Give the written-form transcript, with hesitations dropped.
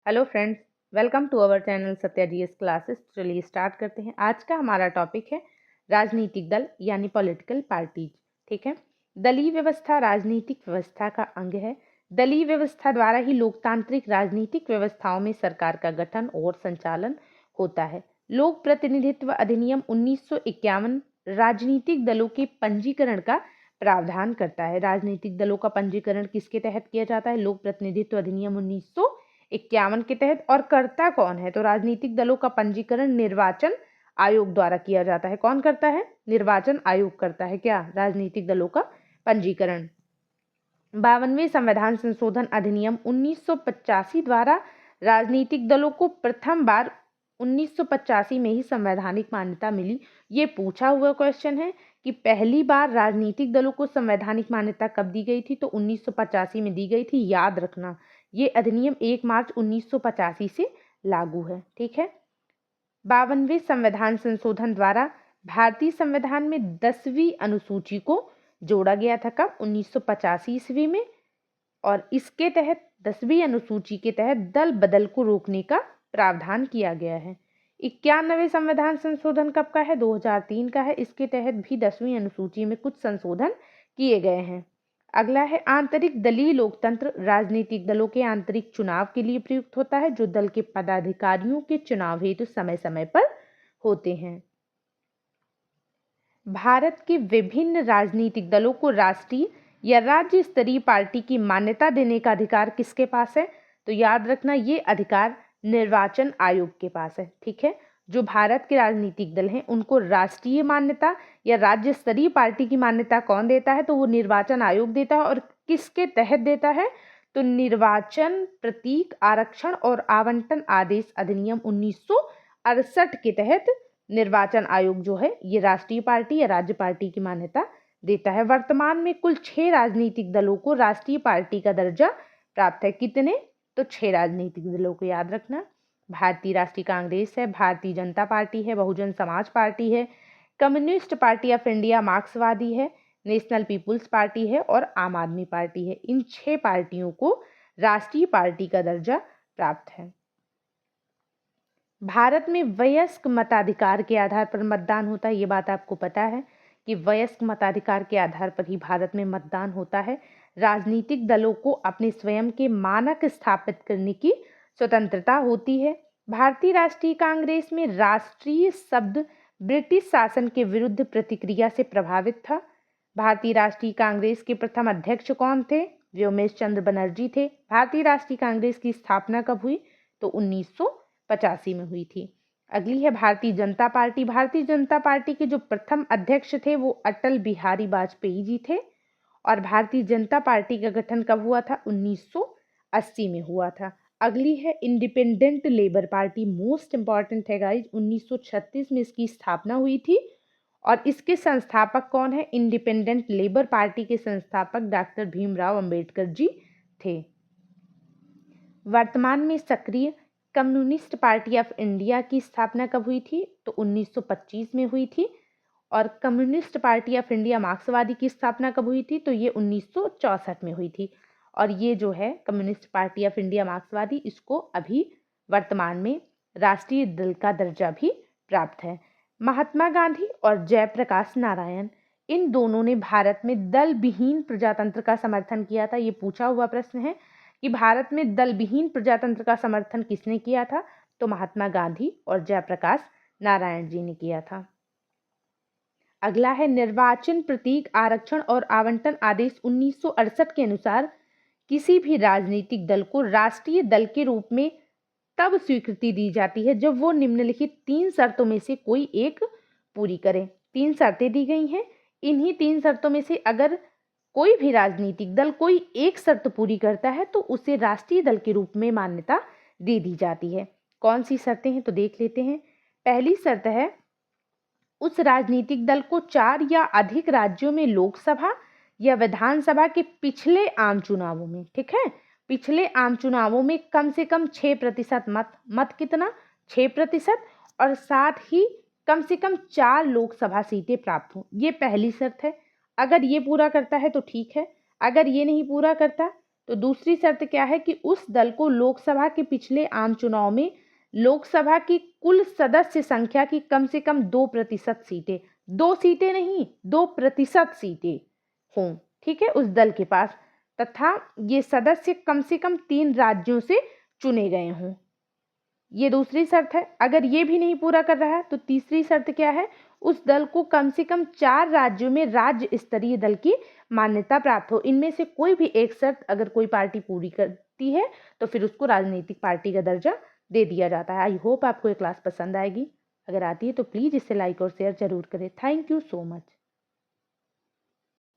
Hello friends, welcome to our channel Satya GS classes. चलिए start करते हैं। आज का हमारा टॉपिक है राजनीतिक दल यानी पॉलिटिकल पार्टीज। ठीक है, दलीय व्यवस्था राजनीतिक व्यवस्था का अंग है। दलीय व्यवस्था द्वारा ही लोकतांत्रिक राजनीतिक व्यवस्थाओं में सरकार का गठन और संचालन होता है। लोक प्रतिनिधित्व अधिनियम 1951 राजनीतिक दलों के पंजीकरण का प्रावधान करता है। राजनीतिक दलों का पंजीकरण किसके तहत किया जाता है? लोक प्रतिनिधित्व अधिनियम 1951 के तहत। और करता कौन है? तो राजनीतिक दलों का पंजीकरण निर्वाचन आयोग द्वारा किया जाता है। कौन करता है? निर्वाचन आयोग करता है क्या? राजनीतिक दलों का पंजीकरण। 52वें संविधान संशोधन अधिनियम 1985 द्वारा राजनीतिक दलों को प्रथम बार 1985 में ही संवैधानिक मान्यता मिली। ये पूछा हुआ क्वेश्चन है कि पहली बार राजनीतिक दलों को संवैधानिक मान्यता कब दी गई थी? तो 1985 में दी गई थी। याद रखना, ये अधिनियम 1 मार्च 1985 से लागू है। ठीक है, 52वें संविधान संशोधन द्वारा भारतीय संविधान में 10वीं अनुसूची को जोड़ा गया था। कब? 1985 ईस्वी में। और इसके तहत 10वीं अनुसूची के तहत दल बदल को रोकने का प्रावधान किया गया है। 91वें संविधान संशोधन कब का है? 2003 का है। इसके तहत भी 10वीं अनुसूची में कुछ संशोधन किए गए हैं। अगला है आंतरिक दलीय लोकतंत्र। राजनीतिक दलों के आंतरिक चुनाव के लिए प्रयुक्त होता है, जो दल के पदाधिकारियों के चुनाव हेतु समय समय पर होते हैं। भारत के विभिन्न राजनीतिक दलों को राष्ट्रीय या राज्य स्तरीय पार्टी की मान्यता देने का अधिकार किसके पास है? तो याद रखना, ये अधिकार निर्वाचन आयोग के पास है। ठीक है, जो भारत के राजनीतिक दल हैं उनको राष्ट्रीय मान्यता या राज्य स्तरीय पार्टी की मान्यता कौन देता है? तो वो निर्वाचन आयोग देता है। और किसके तहत देता है? तो निर्वाचन प्रतीक आरक्षण और आवंटन आदेश अधिनियम 1968 के तहत निर्वाचन आयोग जो है ये राष्ट्रीय पार्टी या राज्य पार्टी की मान्यता देता है। वर्तमान में कुल 6 राजनीतिक दलों को राष्ट्रीय पार्टी का दर्जा प्राप्त है। कितने? तो 6 राजनीतिक दलों को याद रखना। भारतीय राष्ट्रीय कांग्रेस है, भारतीय जनता पार्टी है, बहुजन समाज पार्टी है, कम्युनिस्ट पार्टी ऑफ इंडिया मार्क्सवादी है, नेशनल पीपुल्स पार्टी है और आम आदमी पार्टी है। इन 6 पार्टियों को राष्ट्रीय पार्टी का दर्जा प्राप्त है। भारत में वयस्क मताधिकार के आधार पर मतदान होता है। ये बात आपको पता है कि वयस्क मताधिकार के आधार पर ही भारत में मतदान होता है। राजनीतिक दलों को अपने स्वयं के मानक स्थापित करने की स्वतंत्रता होती है। भारतीय राष्ट्रीय कांग्रेस में राष्ट्रीय शब्द ब्रिटिश शासन के विरुद्ध प्रतिक्रिया से प्रभावित था। भारतीय राष्ट्रीय कांग्रेस के प्रथम अध्यक्ष कौन थे? व्योमेश चंद्र बनर्जी थे। भारतीय राष्ट्रीय कांग्रेस की स्थापना कब हुई? तो 1985 में हुई थी। अगली है भारतीय जनता पार्टी। भारतीय जनता पार्टी के जो प्रथम अध्यक्ष थे वो अटल बिहारी वाजपेयी जी थे। और भारतीय जनता पार्टी का गठन कब हुआ था? 1980 में हुआ था। अगली है independent labour party. Most important है गाइज, 1936 में इसकी स्थापना हुई थी। और इसके संस्थापक कौन है? इंडिपेंडेंट लेबर पार्टी के संस्थापक डॉक्टर भीमराव अंबेडकर जी थे। वर्तमान में सक्रिय कम्युनिस्ट पार्टी ऑफ इंडिया की स्थापना कब हुई थी? तो 1925 में हुई थी। और कम्युनिस्ट पार्टी ऑफ इंडिया मार्क्सवादी की स्थापना कब हुई थी? तो ये 1964 में हुई थी। और ये जो है कम्युनिस्ट पार्टी ऑफ इंडिया मार्क्सवादी, इसको अभी वर्तमान में राष्ट्रीय दल का दर्जा भी प्राप्त है। महात्मा गांधी और जयप्रकाश नारायण, इन दोनों ने भारत में दल विहीन प्रजातंत्र का समर्थन किया था। ये पूछा हुआ प्रश्न है कि भारत में दल विहीन प्रजातंत्र का समर्थन किसने किया था? तो महात्मा गांधी और जयप्रकाश नारायण जी ने किया था। अगला है निर्वाचन प्रतीक आरक्षण और आवंटन आदेश 1968 के अनुसार किसी भी राजनीतिक दल को राष्ट्रीय दल के रूप में तब स्वीकृति दी जाती है जब वो निम्नलिखित 3 शर्तों में से कोई एक पूरी करे। 3 शर्तें दी गई हैं। इन्हीं 3 शर्तों में से अगर कोई भी राजनीतिक दल कोई एक शर्त पूरी करता है तो उसे राष्ट्रीय दल के रूप में मान्यता दे दी जाती है। कौन सी शर्तें हैं? तो देख लेते हैं। पहली शर्त है उस राजनीतिक दल को 4 या अधिक राज्यों में लोकसभा या विधानसभा के पिछले आम चुनावों में, ठीक है, पिछले आम चुनावों में कम से कम 6% मत कितना? 6%। और साथ ही कम से कम 4 लोकसभा सीटें प्राप्त हों। ये पहली शर्त है। अगर ये पूरा करता है तो ठीक है, अगर ये नहीं पूरा करता तो दूसरी शर्त क्या है कि उस दल को लोकसभा के पिछले आम चुनाव में लोकसभा की कुल सदस्य संख्या की कम से कम 2% सीटें, 2 सीटें नहीं 2% सीटें हों, ठीक है, उस दल के पास, तथा ये सदस्य कम से कम 3 राज्यों से चुने गए हों। ये दूसरी शर्त है। अगर ये भी नहीं पूरा कर रहा है तो तीसरी शर्त क्या है, उस दल को कम से कम 4 राज्यों में राज्य स्तरीय दल की मान्यता प्राप्त हो। इनमें से कोई भी एक शर्त अगर कोई पार्टी पूरी करती है तो फिर उसको राजनीतिक पार्टी का दर्जा दे दिया जाता है। आई होप आपको ये क्लास पसंद आएगी। अगर आती है तो प्लीज़ इसे लाइक और शेयर जरूर करें। Thank you so much.